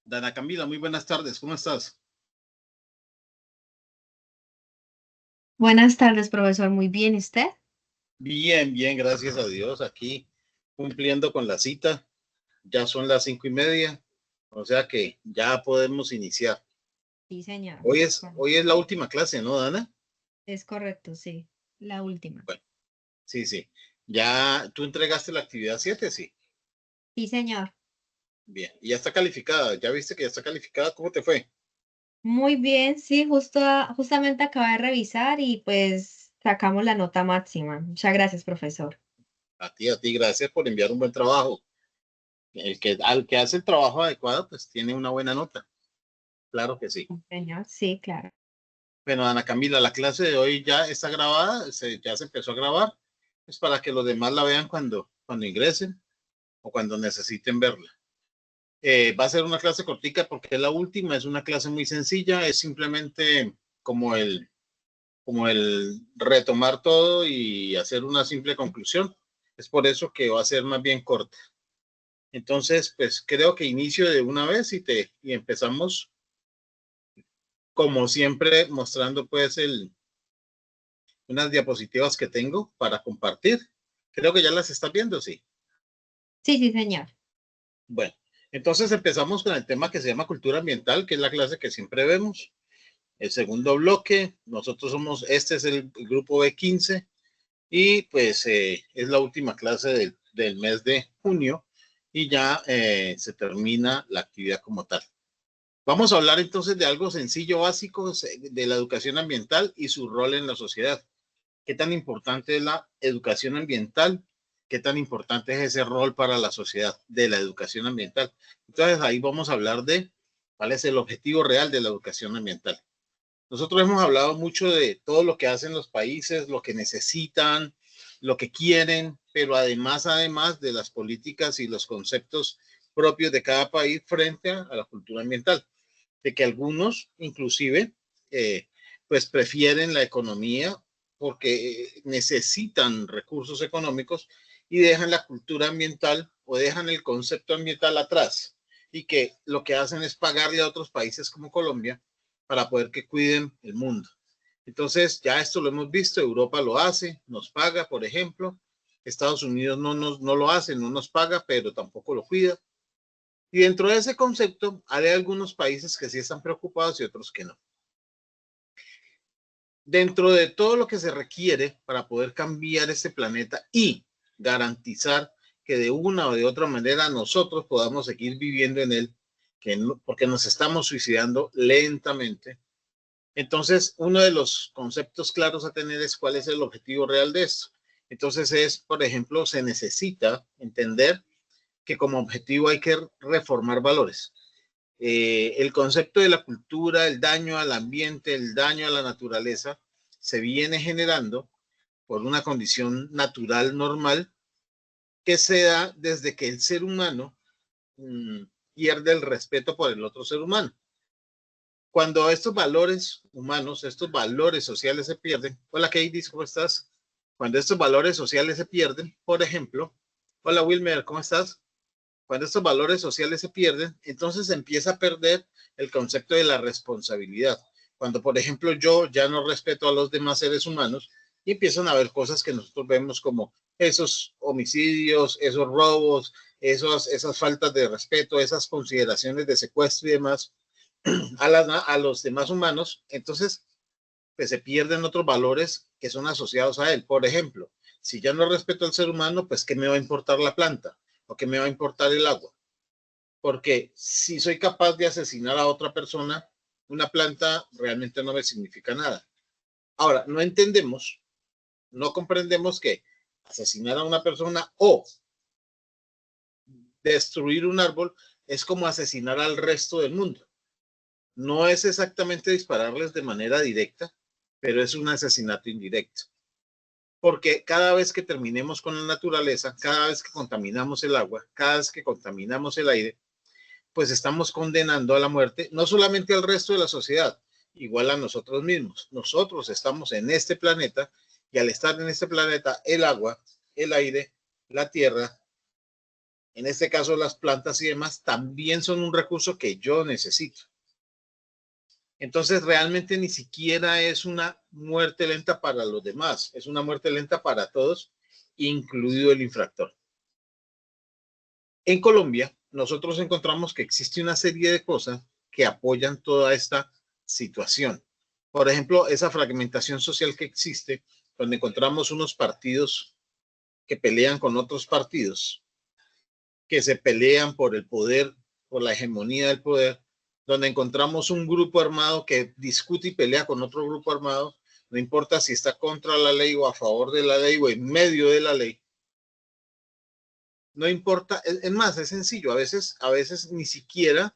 Dana Camila, muy buenas tardes, ¿cómo estás? Buenas tardes, profesor. Muy bien, ¿y usted? Bien, bien, gracias a Dios, aquí cumpliendo con la cita, ya son las 5:30, o sea que ya podemos iniciar. Sí, señor. Hoy es la última clase, ¿no, Dana? Es correcto, sí. La última. Bueno, sí, sí. Ya tú entregaste la actividad 7, sí. Sí, señor. Bien, y ya está calificada, ya viste que ya está calificada, ¿cómo te fue? Muy bien, sí, justamente acabé de revisar y pues sacamos la nota máxima. Muchas gracias, profesor. A ti, gracias por enviar un buen trabajo. Al que hace el trabajo adecuado, pues tiene una buena nota, claro que sí. Sí, señor, sí, claro. Bueno, Ana Camila, la clase de hoy ya está grabada, ya se empezó a grabar, es para que los demás la vean cuando ingresen o cuando necesiten verla. Va a ser una clase cortica porque es la última, es una clase muy sencilla, es simplemente como el retomar todo y hacer una simple conclusión. Es por eso que va a ser más bien corta. Entonces, pues creo que inicio de una vez y empezamos como siempre mostrando pues unas diapositivas que tengo para compartir. Creo que ya las estás viendo, sí. Sí, sí, señor. Bueno, entonces empezamos con el tema que se llama cultura ambiental, que es la clase que siempre vemos. El segundo bloque, este es el grupo B15 y pues es la última clase del mes de junio y ya se termina la actividad como tal. Vamos a hablar entonces de algo sencillo, básico, de la educación ambiental y su rol en la sociedad. ¿Qué tan importante es la educación ambiental? ¿Qué tan importante es ese rol para la sociedad de la educación ambiental? Entonces ahí vamos a hablar de cuál es el objetivo real de la educación ambiental. Nosotros hemos hablado mucho de todo lo que hacen los países, lo que necesitan, lo que quieren, pero además de las políticas y los conceptos propios de cada país frente a la cultura ambiental, de que algunos inclusive eh, pues prefieren la economía porque necesitan recursos económicos y dejan la cultura ambiental o dejan el concepto ambiental atrás y que lo que hacen es pagarle a otros países como Colombia para poder que cuiden el mundo. Entonces, ya esto lo hemos visto, Europa lo hace, nos paga, por ejemplo, Estados Unidos no lo hace, no nos paga, pero tampoco lo cuida. Y dentro de ese concepto, hay algunos países que sí están preocupados y otros que no. Dentro de todo lo que se requiere para poder cambiar este planeta y garantizar que de una o de otra manera nosotros podamos seguir viviendo en él, porque nos estamos suicidando lentamente. Entonces, uno de los conceptos claros a tener es cuál es el objetivo real de esto. Entonces por ejemplo, se necesita entender que como objetivo hay que reformar valores. El concepto de la cultura, el daño al ambiente, el daño a la naturaleza, se viene generando por una condición natural normal que se da desde que el ser humano mmm, pierde el respeto por el otro ser humano. Cuando estos valores humanos, estos valores sociales se pierden, hola Katie, ¿cómo estás? Cuando estos valores sociales se pierden, por ejemplo, hola Wilmer, ¿cómo estás? Cuando estos valores sociales se pierden, entonces se empieza a perder el concepto de la responsabilidad. Cuando, por ejemplo, yo ya no respeto a los demás seres humanos y empiezan a haber cosas que nosotros vemos como esos homicidios, esos robos, esas faltas de respeto, esas consideraciones de secuestro y demás a los demás humanos, entonces pues se pierden otros valores que son asociados a él. Por ejemplo, si ya no respeto al ser humano, pues ¿qué me va a importar la planta? ¿O qué me va a importar el agua? Porque si soy capaz de asesinar a otra persona, una planta realmente no me significa nada. Ahora, no entendemos, no comprendemos que asesinar a una persona o destruir un árbol es como asesinar al resto del mundo. No es exactamente dispararles de manera directa, pero es un asesinato indirecto. Porque cada vez que terminemos con la naturaleza, cada vez que contaminamos el agua, cada vez que contaminamos el aire, pues estamos condenando a la muerte no solamente al resto de la sociedad, igual a nosotros mismos. Nosotros estamos en este planeta y al estar en este planeta, el agua, el aire, la tierra en este caso las plantas y demás, también son un recurso que yo necesito. Entonces, realmente ni siquiera es una muerte lenta para los demás, es una muerte lenta para todos, incluido el infractor. En Colombia, nosotros encontramos que existe una serie de cosas que apoyan toda esta situación. Por ejemplo, esa fragmentación social que existe, donde encontramos unos partidos que pelean con otros partidos, que se pelean por el poder, por la hegemonía del poder, donde encontramos un grupo armado que discute y pelea con otro grupo armado, no importa si está contra la ley o a favor de la ley o en medio de la ley. No importa, es más, es sencillo, a veces ni siquiera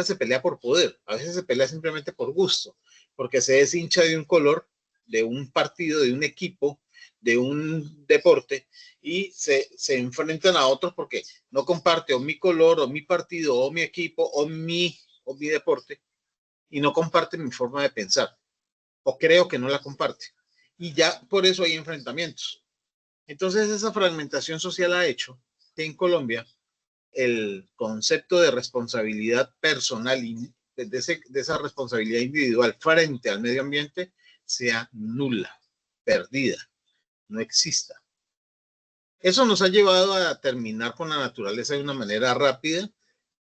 se pelea por poder, a veces se pelea simplemente por gusto, porque se es hincha de un color, de un partido, de un equipo, de un deporte, y se enfrentan a otros porque no comparte o mi color, o mi partido, o mi equipo, o mi deporte, y no comparte mi forma de pensar, o creo que no la comparte. Y ya por eso hay enfrentamientos. Entonces esa fragmentación social ha hecho que en Colombia el concepto de responsabilidad personal y de esa responsabilidad individual frente al medio ambiente sea nula, perdida, no exista. Eso nos ha llevado a terminar con la naturaleza de una manera rápida,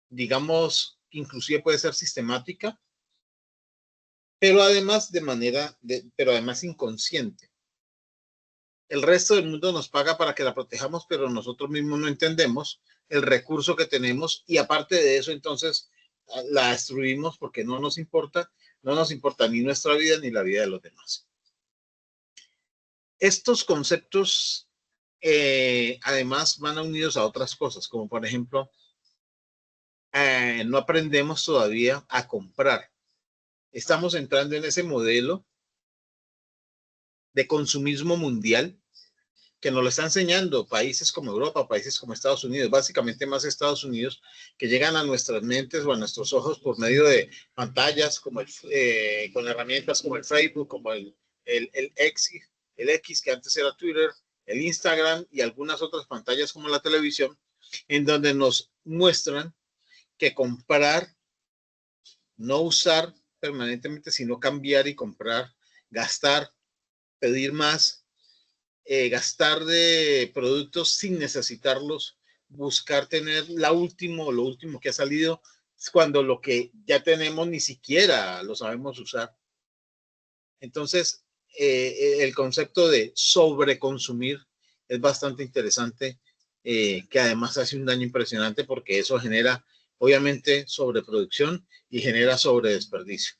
digamos, inclusive puede ser sistemática, pero además pero además inconsciente. El resto del mundo nos paga para que la protejamos, pero nosotros mismos no entendemos el recurso que tenemos y aparte de eso, entonces la destruimos porque no nos importa ni nuestra vida ni la vida de los demás. Estos conceptos además van unidos a otras cosas, como por ejemplo, no aprendemos todavía a comprar. Estamos entrando en ese modelo de consumismo mundial que nos lo está enseñando países como Europa, países como Estados Unidos, básicamente más Estados Unidos, que llegan a nuestras mentes o a nuestros ojos por medio de pantallas, como con herramientas como el Facebook, como el X, que antes era Twitter, el Instagram y algunas otras pantallas como la televisión, en donde nos muestran que comprar, no usar permanentemente, sino cambiar y comprar, gastar, pedir más, gastar de productos sin necesitarlos, buscar tener lo último que ha salido, cuando lo que ya tenemos ni siquiera lo sabemos usar. Entonces, el concepto de sobreconsumir es bastante interesante, que además hace un daño impresionante porque eso genera, obviamente, sobreproducción y genera sobredesperdicio.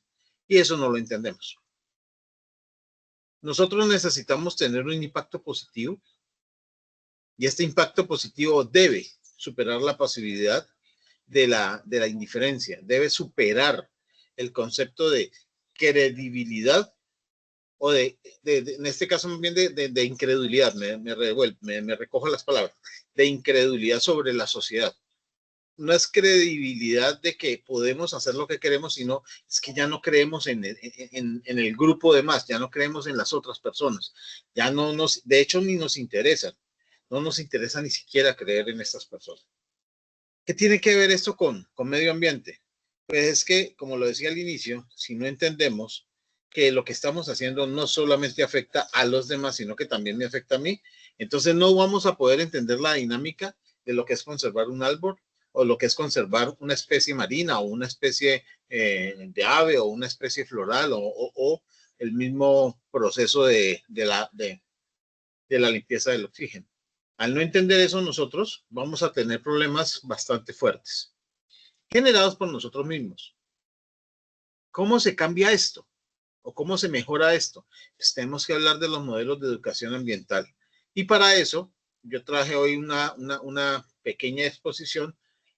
Y eso no lo entendemos. Nosotros necesitamos tener un impacto positivo y este impacto positivo debe superar la pasividad de la indiferencia, debe superar el concepto de credibilidad o en este caso más bien de incredulidad, me recojo las palabras, de incredulidad sobre la sociedad. No es credibilidad de que podemos hacer lo que queremos, sino es que ya no creemos en el grupo de más, ya no creemos en las otras personas, ya no de hecho ni nos interesa, no nos interesa ni siquiera creer en estas personas. ¿Qué tiene que ver esto con medio ambiente? Pues es que, como lo decía al inicio, si no entendemos que lo que estamos haciendo no solamente afecta a los demás, sino que también me afecta a mí, entonces no vamos a poder entender la dinámica de lo que es conservar un árbol o lo que es conservar una especie marina o una especie de ave o una especie floral o el mismo proceso de la limpieza del oxígeno. Al no entender eso, nosotros vamos a tener problemas bastante fuertes, generados por nosotros mismos. ¿Cómo se cambia esto? ¿O cómo se mejora esto? Pues tenemos que hablar de los modelos de educación ambiental. Y para eso, yo traje hoy una pequeña exposición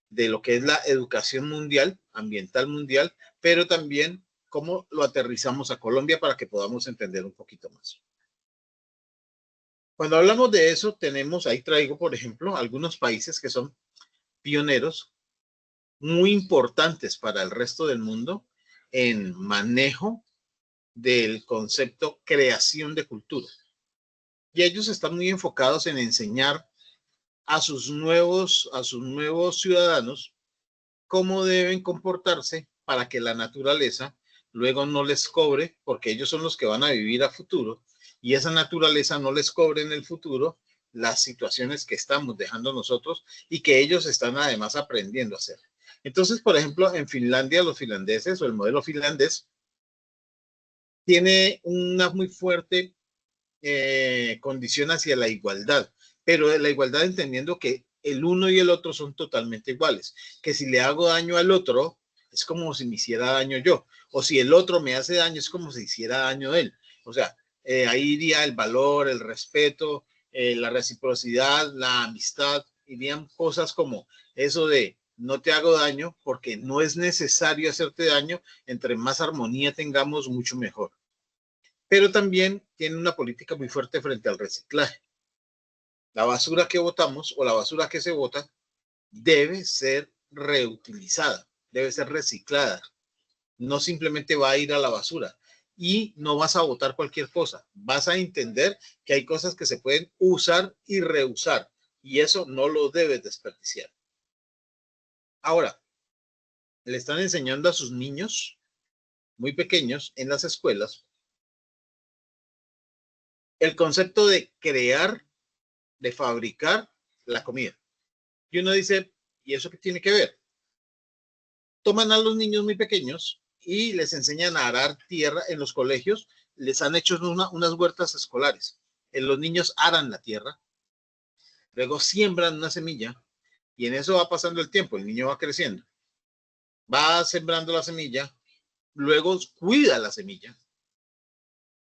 de lo que es la educación mundial, ambiental mundial, pero también cómo lo aterrizamos a Colombia para que podamos entender un poquito más. Cuando hablamos de eso, ahí traigo, por ejemplo, algunos países que son pioneros, muy importantes para el resto del mundo en manejo del concepto creación de cultura. Y ellos están muy enfocados en enseñar a sus nuevos ciudadanos cómo deben comportarse para que la naturaleza luego no les cobre, porque ellos son los que van a vivir a futuro, y esa naturaleza no les cobre en el futuro las situaciones que estamos dejando nosotros y que ellos están además aprendiendo a hacer. Entonces, por ejemplo, en Finlandia, los finlandeses o el modelo finlandés tiene una muy fuerte condición hacia la igualdad, pero la igualdad entendiendo que el uno y el otro son totalmente iguales, que si le hago daño al otro, es como si me hiciera daño yo, o si el otro me hace daño, es como si hiciera daño él. O sea, ahí iría el valor, el respeto, la reciprocidad, la amistad, irían cosas como eso de no te hago daño porque no es necesario hacerte daño, entre más armonía tengamos, mucho mejor. Pero también tiene una política muy fuerte frente al reciclaje. La basura que botamos o la basura que se bota debe ser reutilizada, debe ser reciclada. No simplemente va a ir a la basura y no vas a botar cualquier cosa. Vas a entender que hay cosas que se pueden usar y reusar y eso no lo debes desperdiciar. Ahora, le están enseñando a sus niños muy pequeños en las escuelas el concepto de crear, de fabricar la comida. Y uno dice, ¿y eso qué tiene que ver? Toman a los niños muy pequeños y les enseñan a arar tierra en los colegios, les han hecho unas huertas escolares. Los niños aran la tierra, luego siembran una semilla y en eso va pasando el tiempo, el niño va creciendo, va sembrando la semilla, luego cuida la semilla,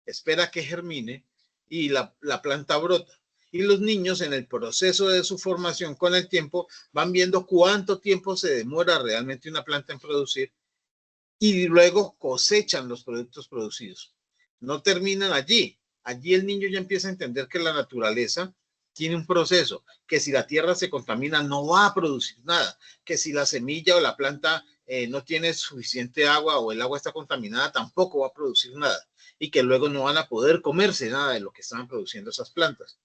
espera que germine y la planta brota. Y los niños en el proceso de su formación con el tiempo van viendo cuánto tiempo se demora realmente una planta en producir y luego cosechan los productos producidos. No terminan allí. Allí el niño ya empieza a entender que la naturaleza tiene un proceso, que si la tierra se contamina no va a producir nada, que si la semilla o la planta no tiene suficiente agua o el agua está contaminada tampoco va a producir nada y que luego no van a poder comerse nada de lo que estaban produciendo esas plantas.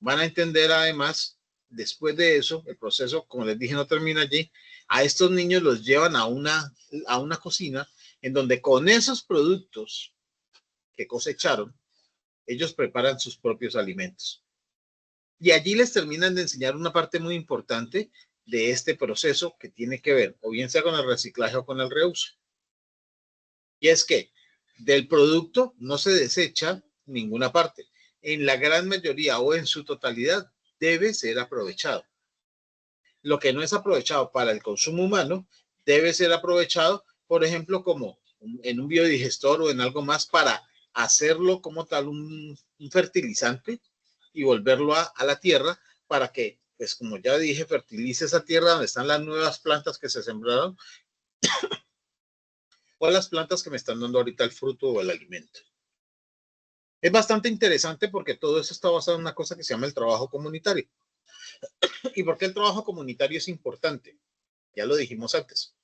Van a entender además, después de eso, el proceso, como les dije, no termina allí. A estos niños los llevan a una cocina en donde con esos productos que cosecharon, ellos preparan sus propios alimentos. Y allí les terminan de enseñar una parte muy importante de este proceso que tiene que ver, o bien sea con el reciclaje o con el reuso. Y es que del producto no se desecha ninguna parte. En la gran mayoría o en su totalidad debe ser aprovechado. Lo que no es aprovechado para el consumo humano debe ser aprovechado, por ejemplo, como en un biodigestor o en algo más para hacerlo como tal un fertilizante y volverlo a la tierra para que, pues como ya dije, fertilice esa tierra donde están las nuevas plantas que se sembraron o las plantas que me están dando ahorita el fruto o el alimento. Es bastante interesante porque todo eso está basado en una cosa que se llama el trabajo comunitario. ¿Y por qué el trabajo comunitario es importante? Ya lo dijimos antes.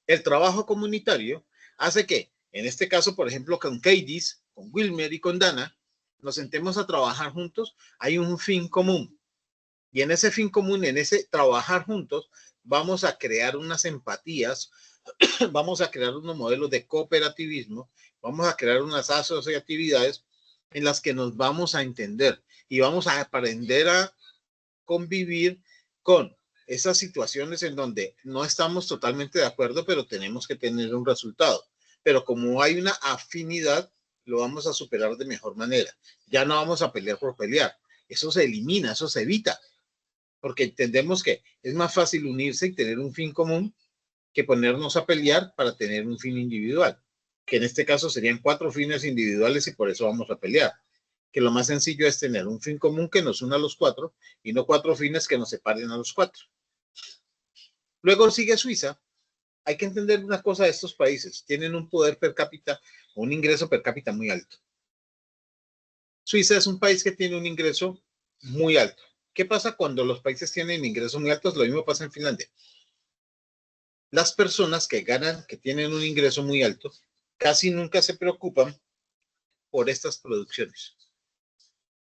El trabajo comunitario hace que, en este caso, por ejemplo, con Candice, con Wilmer y con Dana, nos sentemos a trabajar juntos, hay un fin común. Y en ese fin común, en ese trabajar juntos, vamos a crear unas empatías, vamos a crear unos modelos de cooperativismo, vamos a crear unas asociatividades en las que nos vamos a entender y vamos a aprender a convivir con esas situaciones en donde no estamos totalmente de acuerdo, pero tenemos que tener un resultado. Pero como hay una afinidad, lo vamos a superar de mejor manera. Ya no vamos a pelear por pelear. Eso se elimina, eso se evita, porque entendemos que es más fácil unirse y tener un fin común que ponernos a pelear para tener un fin individual, que en este caso serían 4 fines individuales y por eso vamos a pelear. Que lo más sencillo es tener un fin común que nos una a los 4 y no 4 fines que nos separen a los 4. Luego sigue Suiza. Hay que entender una cosa de estos países. Tienen un poder per cápita, un ingreso per cápita muy alto. Suiza es un país que tiene un ingreso muy alto. ¿Qué pasa cuando los países tienen ingresos muy altos? Lo mismo pasa en Finlandia. Las personas que ganan, que tienen un ingreso muy alto, casi nunca se preocupan por estas producciones.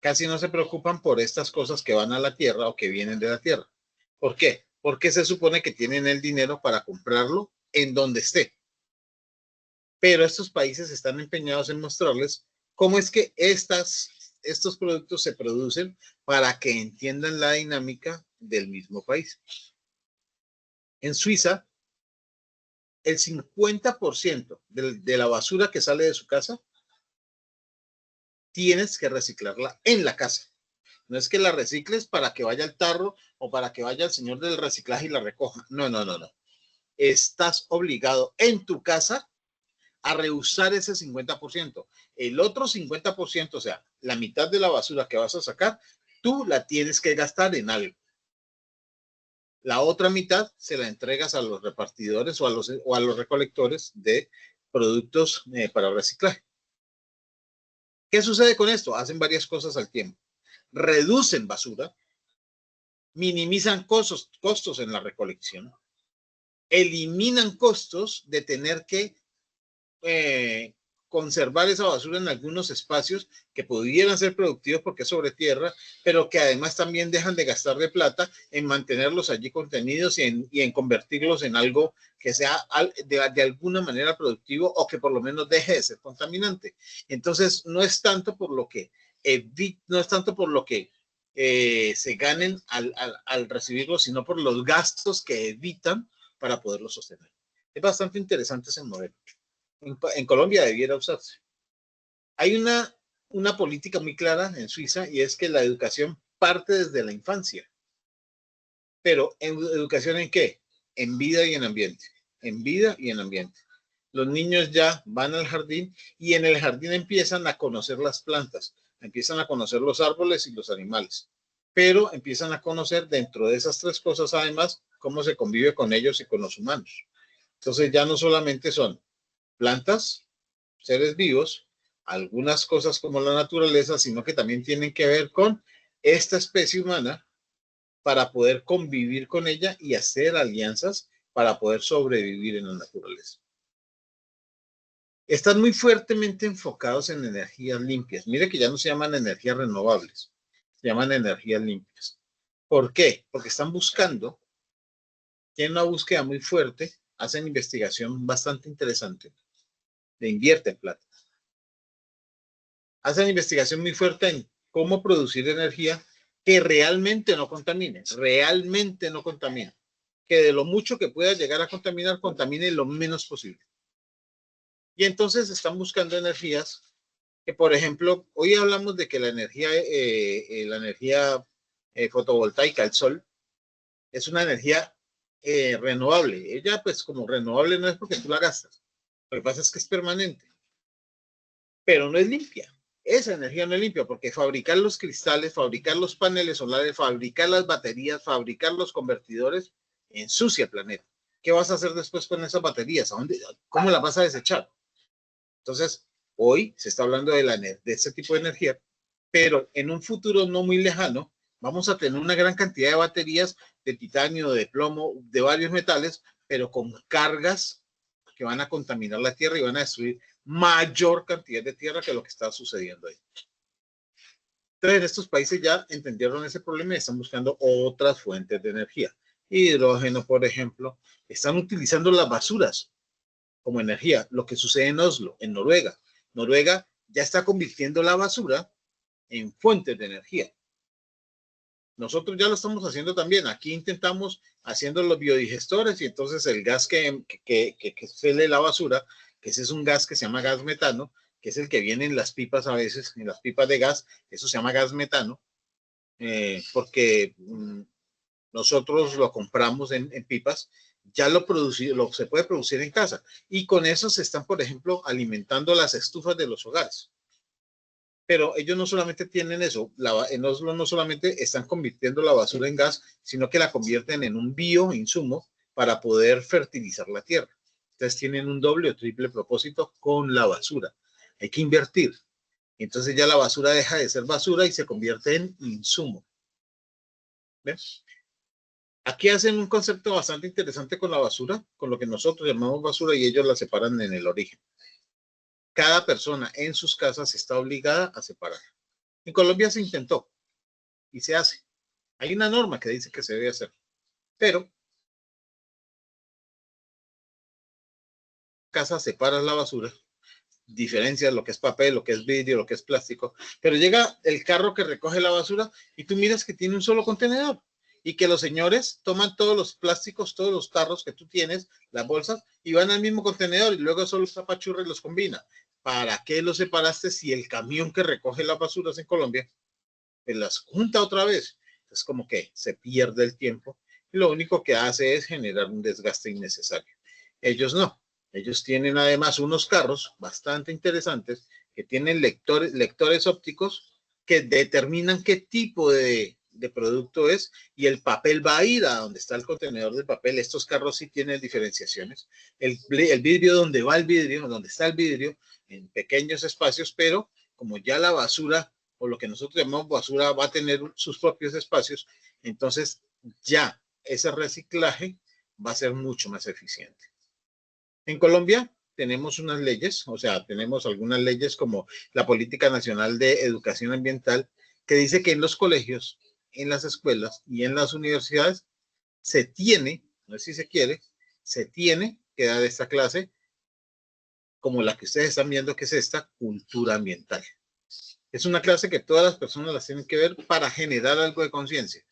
Casi no se preocupan por estas cosas que van a la tierra o que vienen de la tierra. ¿Por qué? Porque se supone que tienen el dinero para comprarlo en donde esté. Pero estos países están empeñados en mostrarles cómo es que estos productos se producen para que entiendan la dinámica del mismo país. En Suiza, el 50% de la basura que sale de su casa tienes que reciclarla en la casa. No es que la recicles para que vaya al tarro o para que vaya el señor del reciclaje y la recoja. No, no, no, no. Estás obligado en tu casa a reusar ese 50%. El otro 50%, o sea, la mitad de la basura que vas a sacar, tú la tienes que gastar en algo. La otra mitad se la entregas a los repartidores o a los recolectores de productos para reciclaje. ¿Qué sucede con esto? Hacen varias cosas al tiempo. Reducen basura, minimizan costos en la recolección, eliminan costos de tener que conservar esa basura en algunos espacios que pudieran ser productivos porque es sobre tierra, pero que además también dejan de gastar de plata en mantenerlos allí contenidos y en convertirlos en algo que sea de alguna manera productivo o que por lo menos deje de ser contaminante. Entonces, no es tanto por lo que se ganen al recibirlo, sino por los gastos que evitan para poderlo sostener. Es bastante interesante ese modelo. En Colombia debiera usarse. Hay una política muy clara en Suiza y es que la educación parte desde la infancia. Pero ¿educación en qué? En vida y en ambiente. En vida y en ambiente. Los niños ya van al jardín y en el jardín empiezan a conocer las plantas, empiezan a conocer los árboles y los animales, pero empiezan a conocer dentro de esas tres cosas además cómo se convive con ellos y con los humanos. Entonces ya no solamente son plantas, seres vivos, algunas cosas como la naturaleza, sino que también tienen que ver con esta especie humana para poder convivir con ella y hacer alianzas para poder sobrevivir en la naturaleza. Están muy fuertemente enfocados en energías limpias. Mire que ya no se llaman energías renovables, se llaman energías limpias. ¿Por qué? Porque están buscando, tienen una búsqueda muy fuerte, hacen investigación bastante interesante, le invierten plata. Hacen investigación muy fuerte en cómo producir energía que realmente no contamine, que de lo mucho que pueda llegar a contaminar, contamine lo menos posible. Y entonces están buscando energías que, por ejemplo, hoy hablamos de que la energía fotovoltaica, el sol, es una energía renovable. Ella, pues, como renovable no es porque tú la gastas. Lo que pasa es que es permanente, pero no es limpia. Esa energía no es limpia porque fabricar los cristales, fabricar los paneles solares, fabricar las baterías, fabricar los convertidores, ensucia el planeta. ¿Qué vas a hacer después con esas baterías? ¿Cómo las vas a desechar? Entonces, hoy se está hablando de este tipo de energía, pero en un futuro no muy lejano vamos a tener una gran cantidad de baterías de titanio, de plomo, de varios metales, pero con cargas que van a contaminar la tierra y van a destruir mayor cantidad de tierra que lo que está sucediendo ahí. Entonces, estos países ya entendieron ese problema y están buscando otras fuentes de energía. Hidrógeno, por ejemplo, están utilizando las basuras como energía. Lo que sucede en Oslo, en Noruega. Noruega ya está convirtiendo la basura en fuentes de energía. Nosotros ya lo estamos haciendo también. Aquí intentamos haciendo los biodigestores y entonces el gas que sale de la basura, que ese es un gas que se llama gas metano, que es el que viene en las pipas a veces, en las pipas de gas, eso se llama gas metano, porque nosotros lo compramos en pipas, ya se puede producir en casa y con eso se están, por ejemplo, alimentando las estufas de los hogares. Pero ellos no solamente tienen eso, en Oslo no solamente están convirtiendo la basura en gas, sino que la convierten en un bioinsumo para poder fertilizar la tierra. Entonces tienen un doble o triple propósito con la basura. Hay que invertir. Entonces ya la basura deja de ser basura y se convierte en insumo. ¿Ves? Aquí hacen un concepto bastante interesante con la basura, con lo que nosotros llamamos basura y ellos la separan en el origen. Cada persona en sus casas está obligada a separar. En Colombia se intentó y se hace. Hay una norma que dice que se debe hacer, pero casa separas la basura, diferencias lo que es papel, lo que es vidrio, lo que es plástico, pero llega el carro que recoge la basura y tú miras que tiene un solo contenedor y que los señores toman todos los plásticos, todos los tarros que tú tienes, las bolsas, y van al mismo contenedor y luego solo zapachurra y los combina. ¿Para qué los separaste si el camión que recoge las basuras en Colombia te las junta otra vez? Es como que se pierde el tiempo y lo único que hace es generar un desgaste innecesario. Ellos no. Ellos tienen además unos carros bastante interesantes que tienen lectores ópticos que determinan qué tipo de producto es y el papel va a ir a donde está el contenedor del papel. Estos carros sí tienen diferenciaciones. El vidrio, donde va el vidrio, donde está el vidrio, en pequeños espacios, pero como ya la basura o lo que nosotros llamamos basura va a tener sus propios espacios, entonces ya ese reciclaje va a ser mucho más eficiente. En Colombia tenemos unas leyes, o sea, tenemos algunas leyes como la Política Nacional de Educación Ambiental, que dice que en los colegios, en las escuelas y en las universidades se tiene, no sé si se quiere, se tiene que dar esta clase como la que ustedes están viendo, que es esta cultura ambiental. Es una clase que todas las personas las tienen que ver para generar algo de conciencia.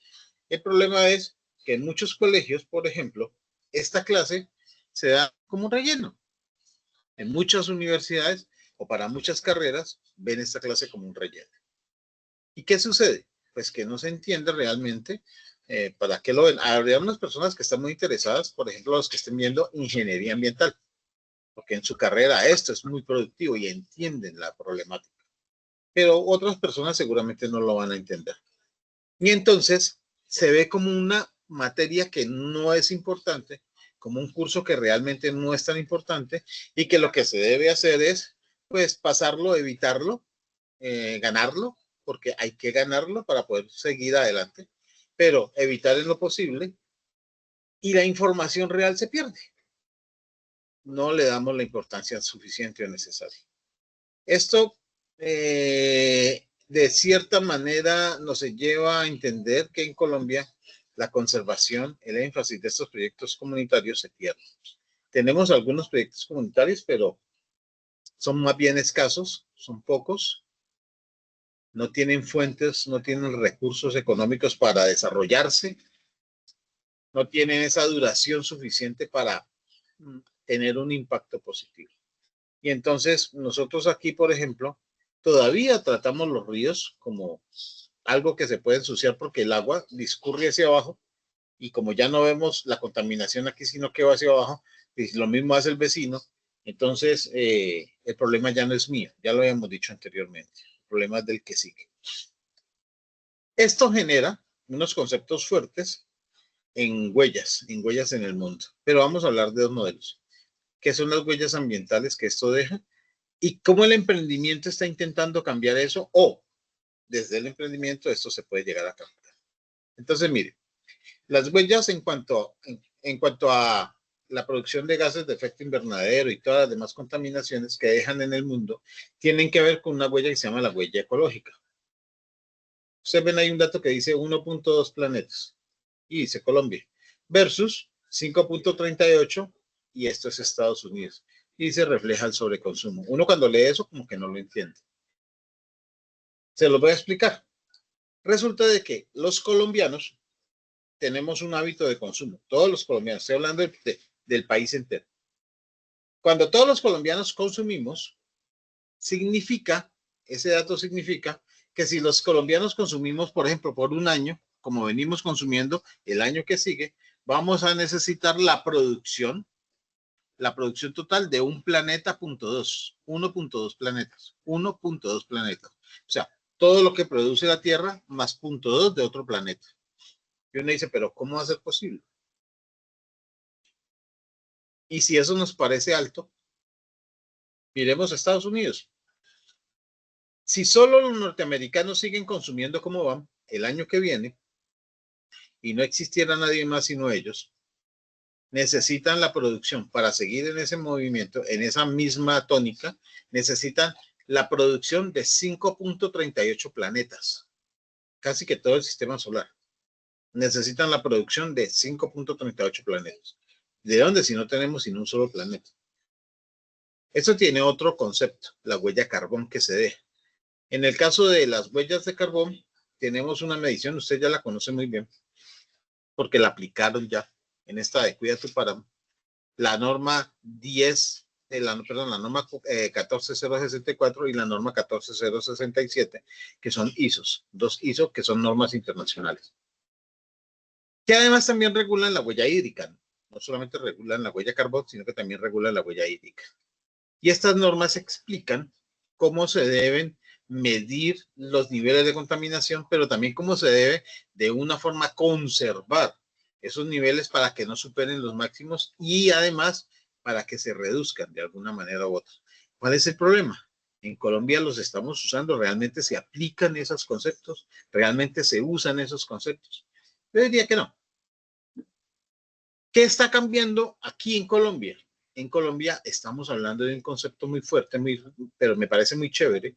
El problema es que en muchos colegios, por ejemplo, esta clase se da como un relleno. En muchas universidades o para muchas carreras ven esta clase como un relleno. ¿Y qué sucede? Pues que no se entiende realmente para qué lo ven. Habría unas personas que están muy interesadas, por ejemplo, los que estén viendo ingeniería ambiental, porque en su carrera esto es muy productivo y entienden la problemática. Pero otras personas seguramente no lo van a entender. Y entonces se ve como una materia que no es importante, como un curso que realmente no es tan importante y que lo que se debe hacer es, pues, pasarlo, evitarlo, ganarlo, porque hay que ganarlo para poder seguir adelante, pero evitar en lo posible y la información real se pierde. No le damos la importancia suficiente o necesaria. Esto, de cierta manera, nos lleva a entender que en Colombia la conservación, el énfasis de estos proyectos comunitarios se pierde. Tenemos algunos proyectos comunitarios, pero son más bien escasos, son pocos, no tienen fuentes, no tienen recursos económicos para desarrollarse, no tienen esa duración suficiente para tener un impacto positivo. Y entonces nosotros aquí, por ejemplo, todavía tratamos los ríos como algo que se puede ensuciar porque el agua discurre hacia abajo y como ya no vemos la contaminación aquí, sino que va hacia abajo, y lo mismo hace el vecino, entonces el problema ya no es mío, ya lo habíamos dicho anteriormente, el problema es del que sigue. Esto genera unos conceptos fuertes en huellas en el mundo, pero vamos a hablar de dos modelos. ¿Qué son las huellas ambientales que esto deja? Y cómo el emprendimiento está intentando cambiar eso o desde el emprendimiento esto se puede llegar a cambiar. Entonces, mire, las huellas en cuanto a la producción de gases de efecto invernadero y todas las demás contaminaciones que dejan en el mundo tienen que ver con una huella que se llama la huella ecológica. Ustedes ven ahí un dato que dice 1.2 planetas y dice Colombia versus 5.38 y esto es Estados Unidos y se refleja el sobreconsumo. Uno cuando lee eso como que no lo entiende. Se lo voy a explicar. Resulta de que los colombianos tenemos un hábito de consumo. Todos los colombianos, estoy hablando del país entero. Cuando todos los colombianos consumimos, significa, ese dato significa que si los colombianos consumimos, por ejemplo, por un año, como venimos consumiendo el año que sigue, vamos a necesitar la producción total de un planeta punto 2, 1.2 planetas, 1.2 planetas. O sea, todo lo que produce la Tierra más punto 2 de otro planeta. Y uno dice, pero ¿cómo va a ser posible? Y si eso nos parece alto, miremos a Estados Unidos. Si solo los norteamericanos siguen consumiendo como van el año que viene y no existiera nadie más sino ellos, necesitan la producción para seguir en ese movimiento, en esa misma tónica, necesitan la producción de 5.38 planetas, casi que todo el sistema solar. Necesitan la producción de 5.38 planetas. ¿De dónde si no tenemos sino un solo planeta? Esto tiene otro concepto, la huella carbón que se deja. En el caso de las huellas de carbón, tenemos una medición, usted ya la conoce muy bien, porque la aplicaron ya en esta de Cuida tu Páramo, la norma 10, la norma 14064 y la norma 14067, que son ISOs, dos ISO que son normas internacionales, que además también regulan la huella hídrica. No solamente regulan la huella carbón, sino que también regulan la huella hídrica. Y estas normas explican cómo se deben medir los niveles de contaminación, pero también cómo se debe de una forma conservar esos niveles para que no superen los máximos y además para que se reduzcan de alguna manera u otra. ¿Cuál es el problema? En Colombia los estamos usando, realmente se aplican esos conceptos, realmente se usan esos conceptos. Yo diría que no. ¿Qué está cambiando aquí en Colombia? En Colombia estamos hablando de un concepto muy fuerte, pero me parece muy chévere,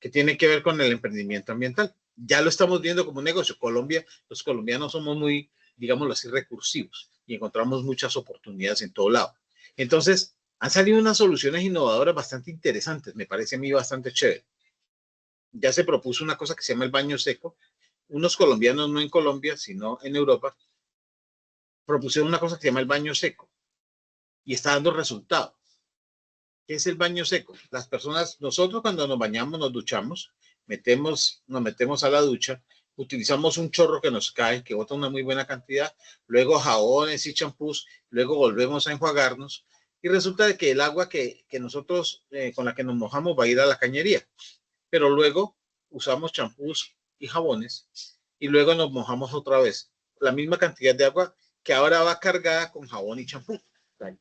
que tiene que ver con el emprendimiento ambiental. Ya lo estamos viendo como un negocio. Colombia, los colombianos somos muy, digámoslo así, recursivos y encontramos muchas oportunidades en todo lado. Entonces, han salido unas soluciones innovadoras bastante interesantes, me parece a mí bastante chévere. Ya se propuso una cosa que se llama el baño seco. Unos colombianos, no en Colombia, sino en Europa, propusieron una cosa que se llama el baño seco y está dando resultados. ¿Qué es el baño seco? Las personas, nosotros cuando nos bañamos, nos duchamos, nos metemos a la ducha, utilizamos un chorro que nos cae, que bota una muy buena cantidad, luego jabones y champús, luego volvemos a enjuagarnos y resulta de que el agua que nosotros con la que nos mojamos va a ir a la cañería, pero luego usamos champús y jabones y luego nos mojamos otra vez. La misma cantidad de agua que ahora va cargada con jabón y champú,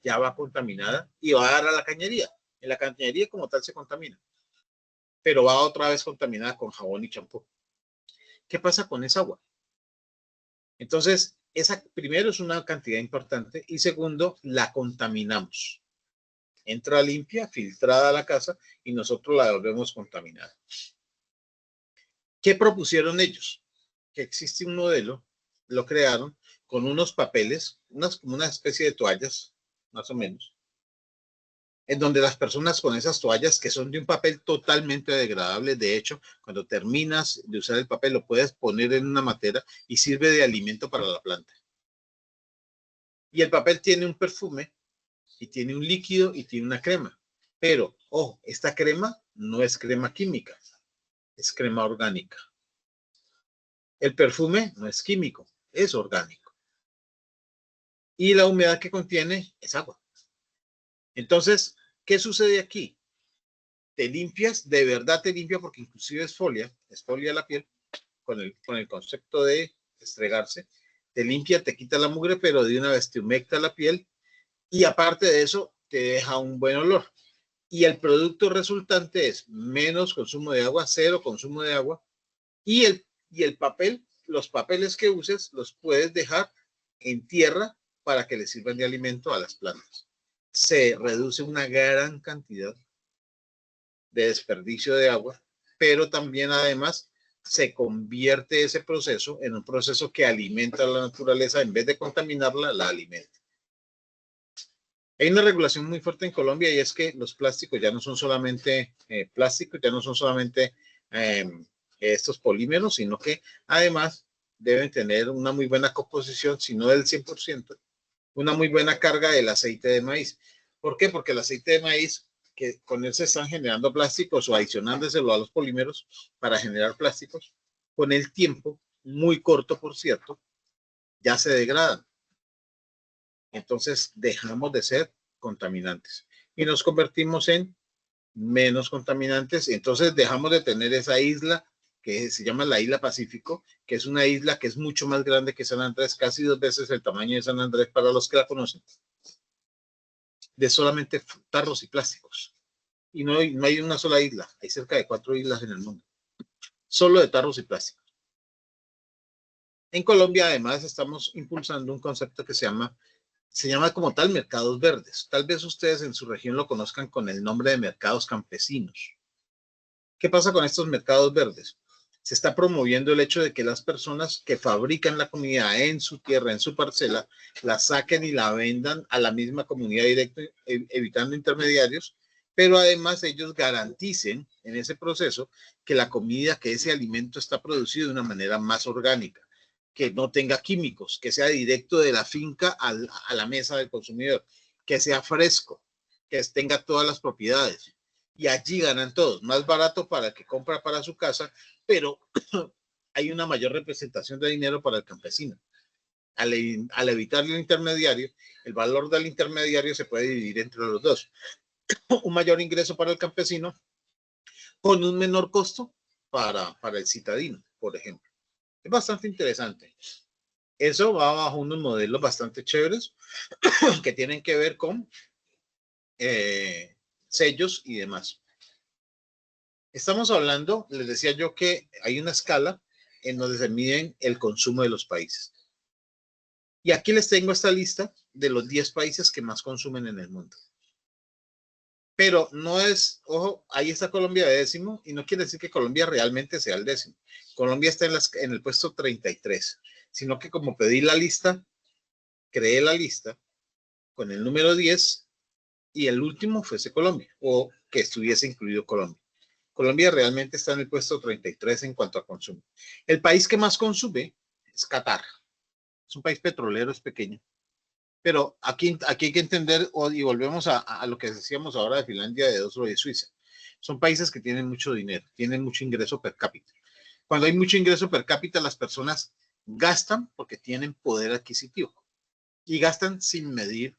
ya va contaminada y va a dar a la cañería. En la cañería como tal se contamina, pero va otra vez contaminada con jabón y champú. ¿Qué pasa con esa agua? Entonces, esa primero es una cantidad importante y segundo, la contaminamos. Entra limpia, filtrada a la casa y nosotros la volvemos contaminada. ¿Qué propusieron ellos? Que existe un modelo, lo crearon con unos papeles, como una especie de toallas, más o menos, en donde las personas con esas toallas que son de un papel totalmente degradable, de hecho, cuando terminas de usar el papel lo puedes poner en una matera y sirve de alimento para la planta. Y el papel tiene un perfume y tiene un líquido y tiene una crema. Pero, ojo, esta crema no es crema química, es crema orgánica. El perfume no es químico, es orgánico. Y la humedad que contiene es agua. Entonces, ¿qué sucede aquí? Te limpias, de verdad te limpia porque inclusive exfolia la piel con el concepto de estregarse. Te limpia, te quita la mugre, pero de una vez te humecta la piel y aparte de eso te deja un buen olor. Y el producto resultante es menos consumo de agua, cero consumo de agua y el papel, los papeles que uses los puedes dejar en tierra para que le sirvan de alimento a las plantas. Se reduce una gran cantidad de desperdicio de agua, pero también además se convierte ese proceso en un proceso que alimenta a la naturaleza, en vez de contaminarla, la alimenta. Hay una regulación muy fuerte en Colombia y es que los plásticos ya no son solamente plásticos, ya no son solamente estos polímeros, sino que además deben tener una muy buena composición, si no del 100%, una muy buena carga del aceite de maíz. ¿Por qué? Porque el aceite de maíz, que con él se están generando plásticos o adicionándoselo a los polímeros para generar plásticos, con el tiempo, muy corto por cierto, ya se degradan. Entonces dejamos de ser contaminantes y nos convertimos en menos contaminantes. Entonces dejamos de tener esa isla que se llama la isla Pacífico, que es una isla que es mucho más grande que San Andrés, casi 2 veces el tamaño de San Andrés para los que la conocen, de solamente tarros y plásticos. Y no hay una sola isla, hay cerca de 4 islas en el mundo, solo de tarros y plásticos. En Colombia además estamos impulsando un concepto que se llama como tal mercados verdes. Tal vez ustedes en su región lo conozcan con el nombre de mercados campesinos. ¿Qué pasa con estos mercados verdes? Se está promoviendo el hecho de que las personas que fabrican la comida en su tierra, en su parcela, la saquen y la vendan a la misma comunidad directa, evitando intermediarios, pero además ellos garanticen en ese proceso que la comida, que ese alimento está producido de una manera más orgánica, que no tenga químicos, que sea directo de la finca a la mesa del consumidor, que sea fresco, que tenga todas las propiedades. Y allí ganan todos, más barato para el que compra para su casa, pero hay una mayor representación de dinero para el campesino. Al evitar el intermediario, el valor del intermediario se puede dividir entre los dos. Un mayor ingreso para el campesino con un menor costo para el citadino, por ejemplo. Es bastante interesante. Eso va bajo unos modelos bastante chéveres que tienen que ver con sellos y demás. Estamos hablando, les decía yo que hay una escala en donde se miden el consumo de los países. Y aquí les tengo esta lista de los 10 países que más consumen en el mundo. Pero no es, ojo, ahí está Colombia de décimo y no quiere decir que Colombia realmente sea el décimo. Colombia está en el puesto 33, sino que como pedí la lista, creé la lista con el número 10 y el último fuese Colombia o que estuviese incluido Colombia. Colombia realmente está en el puesto 33 en cuanto a consumo. El país que más consume es Qatar. Es un país petrolero, es pequeño. Pero aquí hay que entender, y volvemos a lo que decíamos ahora de Finlandia, de Oslo y de Suiza. Son países que tienen mucho dinero, tienen mucho ingreso per cápita. Cuando hay mucho ingreso per cápita, las personas gastan porque tienen poder adquisitivo y gastan sin medir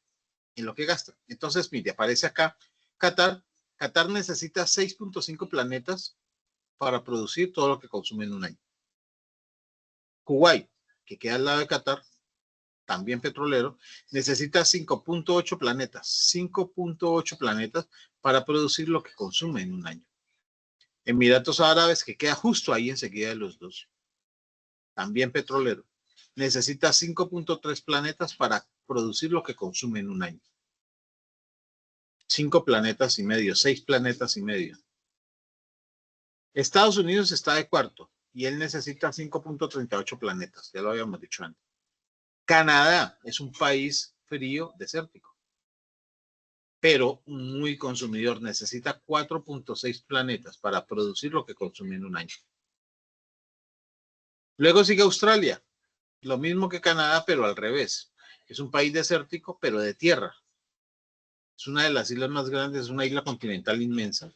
en lo que gastan. Entonces, mire, aparece acá Qatar. Qatar necesita 6.5 planetas para producir todo lo que consume en un año. Kuwait, que queda al lado de Qatar, también petrolero, necesita 5.8 planetas, 5.8 planetas para producir lo que consume en un año. Emiratos Árabes, que queda justo ahí enseguida de los dos, también petrolero, necesita 5.3 planetas para producir lo que consume en un año. 5 planetas y medio, 6 planetas y medio. Estados Unidos está de cuarto y él necesita 5.38 planetas, ya lo habíamos dicho antes. Canadá es un país frío, desértico, pero muy consumidor, necesita 4.6 planetas para producir lo que consume en un año. Luego sigue Australia, lo mismo que Canadá, pero al revés. Es un país desértico, pero de tierra. Es una de las islas más grandes, es una isla continental inmensa.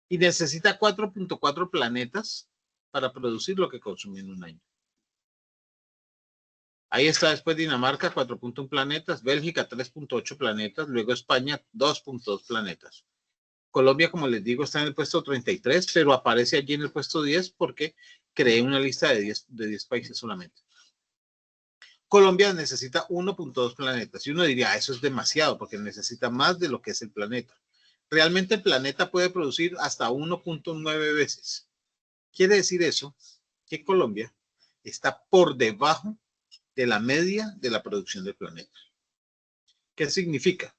Y necesita 4.4 planetas para producir lo que consume en un año. Ahí está después Dinamarca, 4.1 planetas, Bélgica, 3.8 planetas, luego España, 2.2 planetas. Colombia, como les digo, está en el puesto 33, pero aparece allí en el puesto 10 porque creé una lista de 10 países solamente. Colombia necesita 1.2 planetas y uno diría, eso es demasiado porque necesita más de lo que es el planeta. Realmente el planeta puede producir hasta 1.9 veces. Quiere decir eso que Colombia está por debajo de la media de la producción del planeta. ¿Qué significa?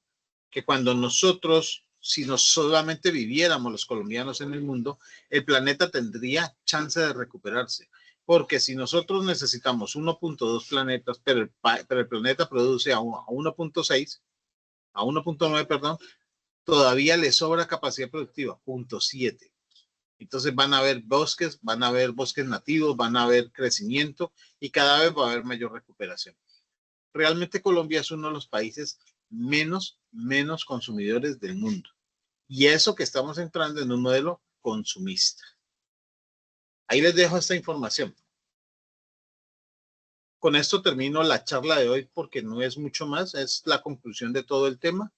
Que cuando nosotros, si nos solamente viviéramos los colombianos en el mundo, el planeta tendría chance de recuperarse. Porque si nosotros necesitamos 1.2 planetas, pero el planeta produce a 1.6, a 1.9, perdón, todavía le sobra capacidad productiva, 0.7. Entonces van a haber bosques nativos, van a haber crecimiento y cada vez va a haber mayor recuperación. Realmente Colombia es uno de los países menos consumidores del mundo. Y eso que estamos entrando en un modelo consumista. Ahí les dejo esta información. Con esto termino la charla de hoy porque no es mucho más, es la conclusión de todo el tema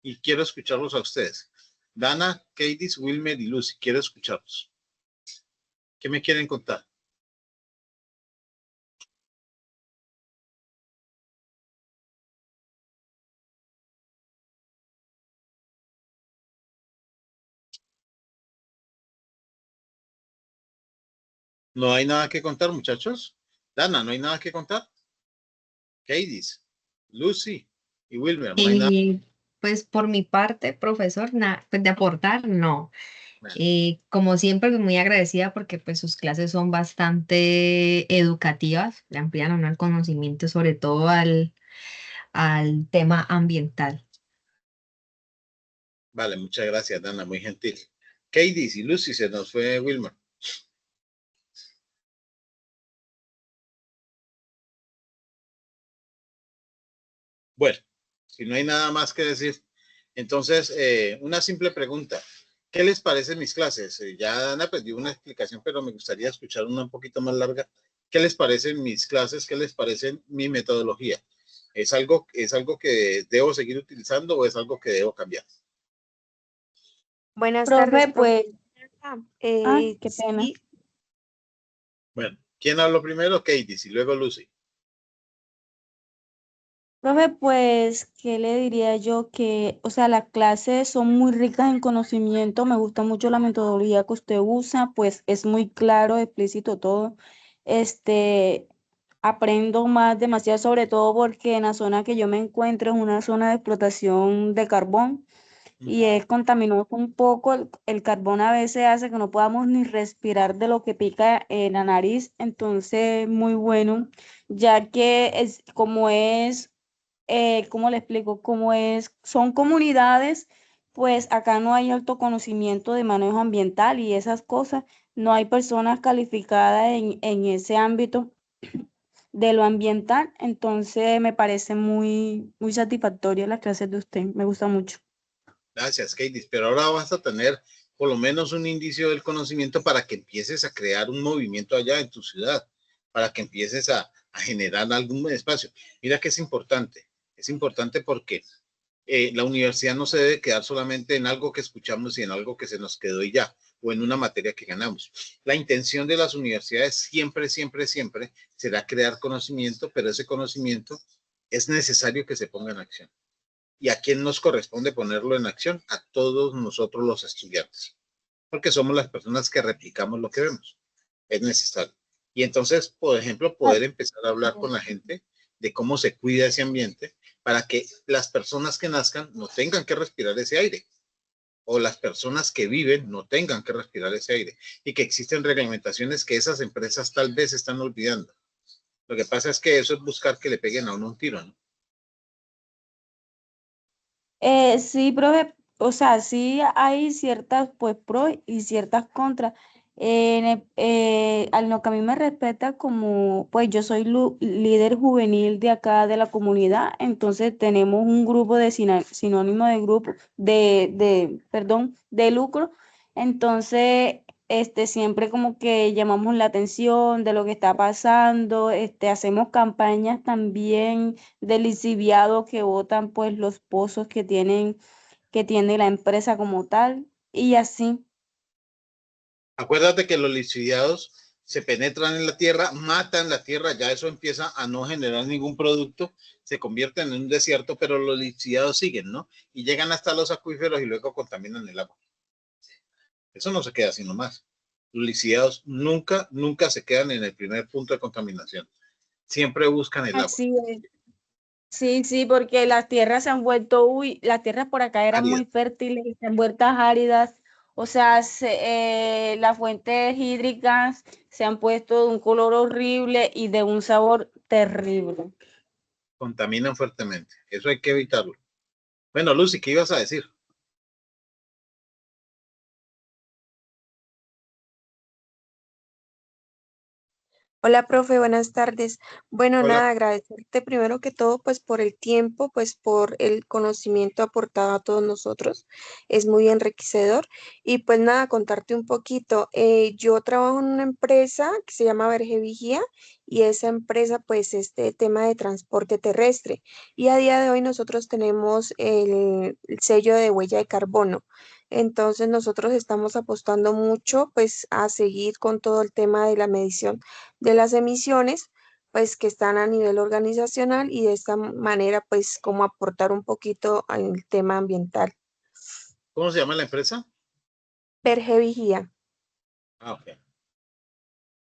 y quiero escucharlos a ustedes. Dana, Kadis, Wilmer y Lucy, quiero escucharlos. ¿Qué me quieren contar? ¿No hay nada que contar, muchachos? Dana, ¿no hay nada que contar? Kadis, Lucy y Wilmer, ¿no hay nada? Pues por mi parte, profesor, pues de aportar, no. Como siempre, pues, muy agradecida porque pues sus clases son bastante educativas, le amplían a uno el conocimiento, sobre todo al tema ambiental. Vale, muchas gracias, Dana, muy gentil. Katie y Lucy, se nos fue Wilmer. Bueno, si no hay nada más que decir, entonces, una simple pregunta. ¿Qué les parecen mis clases? Ya Dana pues dio una explicación, pero me gustaría escuchar una un poquito más larga. ¿Qué les parecen mis clases? ¿Qué les parece mi metodología? Es algo que debo seguir utilizando o es algo que debo cambiar? Buenas tardes, Profe, profe. pues, qué pena. Sí, Bueno, ¿quién habló primero? Katie y luego Lucy. Profe, pues, ¿qué le diría yo? Que, o sea, las clases son muy ricas en conocimiento, me gusta mucho la metodología que usted usa, pues es muy claro, explícito todo. Este, aprendo más demasiado, sobre todo porque en la zona que yo me encuentro es una zona de explotación de carbón y es contaminado un poco. El carbón a veces hace que no podamos ni respirar de lo que pica en la nariz, entonces muy bueno, ya que es como es, ¿cómo le explico? Como es, son comunidades, pues acá no hay alto conocimiento de manejo ambiental y esas cosas, no hay personas calificadas en ese ámbito de lo ambiental, entonces me parece muy, muy satisfactoria las clases de usted, me gusta mucho. Gracias, Katie. Pero ahora vas a tener por lo menos un indicio del conocimiento para que empieces a crear un movimiento allá en tu ciudad, para que empieces a generar algún espacio. Mira que es importante. Es importante porque la universidad no se debe quedar solamente en algo que escuchamos y en algo que se nos quedó y ya, o en una materia que ganamos. La intención de las universidades siempre, siempre, siempre será crear conocimiento, pero ese conocimiento es necesario que se ponga en acción. ¿Y a quién nos corresponde ponerlo en acción? A todos nosotros los estudiantes, porque somos las personas que replicamos lo que vemos. Es necesario. Y entonces, por ejemplo, poder empezar a hablar con la gente de cómo se cuida ese ambiente para que las personas que nazcan no tengan que respirar ese aire o las personas que viven no tengan que respirar ese aire y que existen reglamentaciones que esas empresas tal vez están olvidando. Lo que pasa es que eso es buscar que le peguen a uno un tiro, ¿no? Sí, profe, o sea, sí hay ciertas pues pros y ciertas contras. A lo que a mí me respecta como, pues yo soy líder juvenil de acá de la comunidad, entonces tenemos un grupo de sinónimo de grupo, perdón, de lucro, entonces, siempre como que llamamos la atención de lo que está pasando, hacemos campañas también del lixiviado que botan pues los pozos que tiene la empresa como tal y así. Acuérdate que los lixiviados se penetran en la tierra, matan la tierra, ya eso empieza a no generar ningún producto, se convierten en un desierto, pero los lixiviados siguen, ¿no? Y llegan hasta los acuíferos y luego contaminan el agua. Eso no se queda así nomás. Los lixiviados nunca, nunca se quedan en el primer punto de contaminación. Siempre buscan el agua. Así es. Sí, sí, porque las tierras se han vuelto, uy, las tierras por acá eran Árida. muy fértiles y se han vuelto áridas, o sea, las fuentes hídricas se han puesto de un color horrible y de un sabor terrible. Contaminan fuertemente. Eso hay que evitarlo. Bueno, Lucy, ¿qué ibas a decir? hola, profe, buenas tardes. Bueno, Hola. nada, agradecerte primero que todo, pues por el tiempo, pues por el conocimiento aportado a todos nosotros. Es muy enriquecedor. Y pues nada, contarte un poquito. Yo trabajo en una empresa que se llama Verge Vigía y esa empresa, pues, este tema de transporte terrestre. Y a día de hoy nosotros tenemos el sello de huella de carbono. Entonces nosotros estamos apostando mucho, pues, a seguir con todo el tema de la medición de las emisiones, pues que están a nivel organizacional y de esta manera, pues como aportar un poquito al tema ambiental. ¿Cómo se llama la empresa? Perge Vigía. Ah, ok.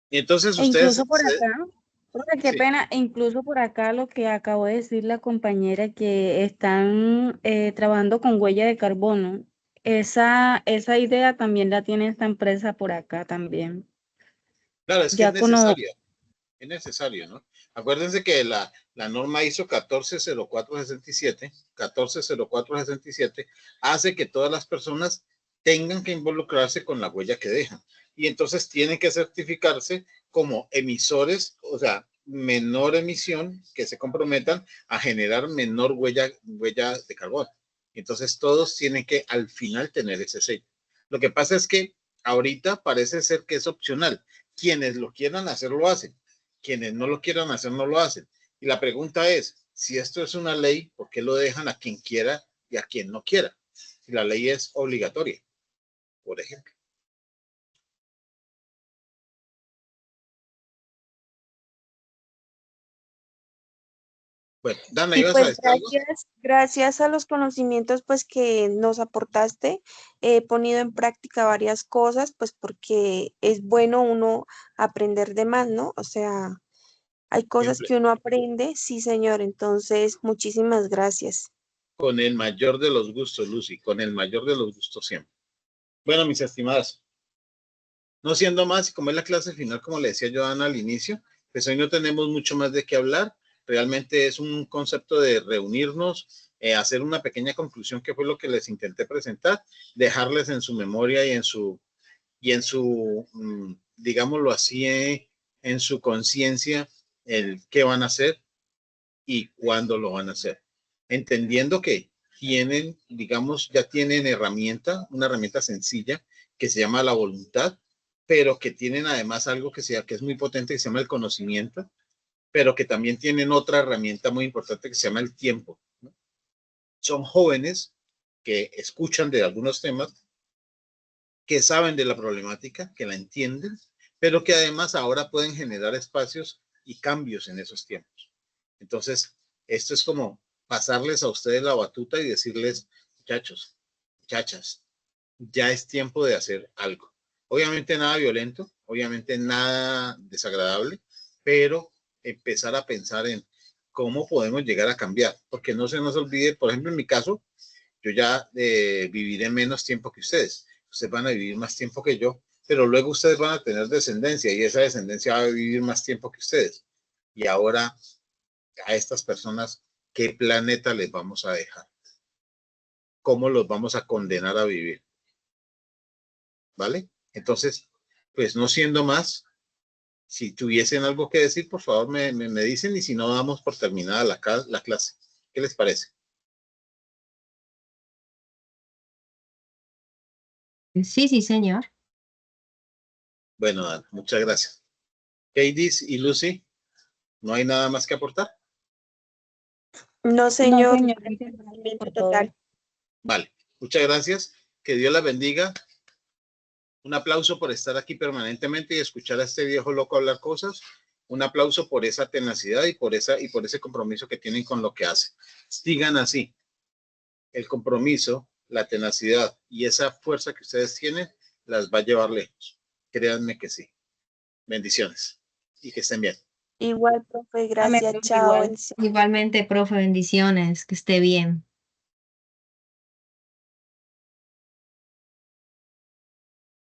Y entonces E ustedes, incluso por acá, profe, qué sí, pena, e incluso por acá lo que acabó de decir la compañera que están trabajando con huella de carbono. esa idea también la tiene esta empresa por acá también. Claro, es que Ya conozco. es necesario, ¿no? Acuérdense que la norma ISO 140467 hace que todas las personas tengan que involucrarse con la huella que dejan. Y entonces tienen que certificarse como emisores, o sea, menor emisión, que se comprometan a generar menor huella de carbono. Entonces todos tienen que al final tener ese sello. Lo que pasa es que ahorita parece ser que es opcional. Quienes lo quieran hacer, lo hacen. Quienes no lo quieran hacer, no lo hacen. Y la pregunta es, si esto es una ley, ¿por qué lo dejan a quien quiera y a quien no quiera? Si la ley es obligatoria, por ejemplo. Bueno, Dana, Y ¿ibas a pues decir algo? gracias a los conocimientos pues que nos aportaste, he ponido en práctica varias cosas, pues porque es bueno uno aprender de más, ¿no? O sea, hay cosas Siempre. que uno aprende, sí, señor. Entonces, muchísimas gracias. Con el mayor de los gustos, Lucy, con el mayor de los gustos siempre. Bueno, mis estimadas, no siendo más, y como es la clase final, como le decía yo a Ana al inicio, pues hoy no tenemos mucho más de qué hablar. Realmente es un concepto de reunirnos, hacer una pequeña conclusión, que fue lo que les intenté presentar, dejarles en su memoria y en su digámoslo así, en su conciencia, el qué van a hacer y cuándo lo van a hacer. Entendiendo que tienen, digamos, ya tienen una herramienta sencilla que se llama la voluntad, pero que tienen además algo que es muy potente, que se llama el conocimiento, pero que también tienen otra herramienta muy importante que se llama el tiempo, ¿no? Son jóvenes que escuchan de algunos temas, que saben de la problemática, que la entienden, pero que además ahora pueden generar espacios y cambios en esos tiempos. Entonces, esto es como pasarles a ustedes la batuta y decirles, muchachos, muchachas, ya es tiempo de hacer algo. Obviamente nada violento, obviamente nada desagradable, pero empezar a pensar en cómo podemos llegar a cambiar, porque no se nos olvide, por ejemplo, en mi caso, yo ya viviré menos tiempo que ustedes. Ustedes van a vivir más tiempo que yo, pero luego ustedes van a tener descendencia y esa descendencia va a vivir más tiempo que ustedes. Y ahora a estas personas, ¿qué planeta les vamos a dejar? ¿Cómo los vamos a condenar a vivir? ¿Vale? Entonces, pues no siendo más, si tuviesen algo que decir, por favor me dicen, y si no, damos por terminada la clase. ¿Qué les parece? Sí, sí, señor. Bueno, Dan, muchas gracias. Katie y Lucy, ¿no hay nada más que aportar? No, No, señor, señor, muchas gracias entendimiento por total. todo. Vale, muchas gracias. Que Dios la bendiga. Un aplauso por estar aquí permanentemente y escuchar a este viejo loco hablar cosas. Un aplauso por esa tenacidad y por ese compromiso que tienen con lo que hacen. Sigan así. El compromiso, la tenacidad y esa fuerza que ustedes tienen las va a llevar lejos. Créanme que sí. Bendiciones y que estén bien. Igual, profe, Amén, gracias, profe, chao, igual. bendiciones. Igualmente, profe, bendiciones, que esté bien.